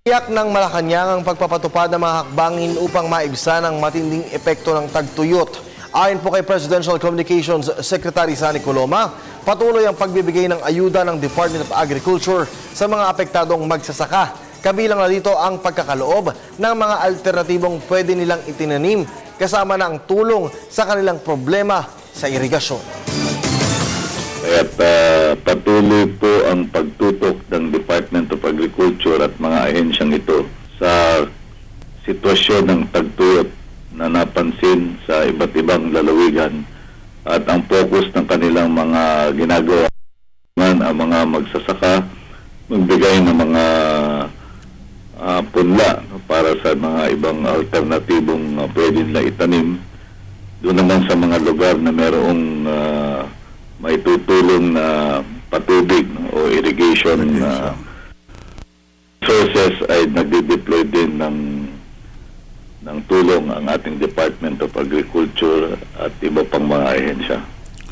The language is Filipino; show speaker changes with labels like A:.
A: Tiyak ng Malacanang ang pagpapatupad ng mga hakbangin upang maibsan ang matinding epekto ng tagtuyot. Ayon po kay Presidential Communications Secretary Sani Coloma, patuloy ang pagbibigay ng ayuda ng Department of Agriculture sa mga apektadong magsasaka. Kabilang na dito ang pagkakaloob ng mga alternatibong pwede nilang itinanim kasama na ang tulong sa kanilang problema sa irigasyon.
B: At patuloy po ang pagtutok ng Department of Agriculture at mga ahensyang ito sa sitwasyon ng tagtuyot na napansin sa iba't ibang lalawigan at ang focus ng kanilang mga ginagawa ang mga magsasaka magbigay ng mga punla para sa mga ibang alternatibong pwede nila itanim doon naman sa mga lugar na mayroong may tutulong na patubig o irrigation sources ay nagde-deploy din ng tulong ang ating Department of Agriculture at iba pang mga ahensya.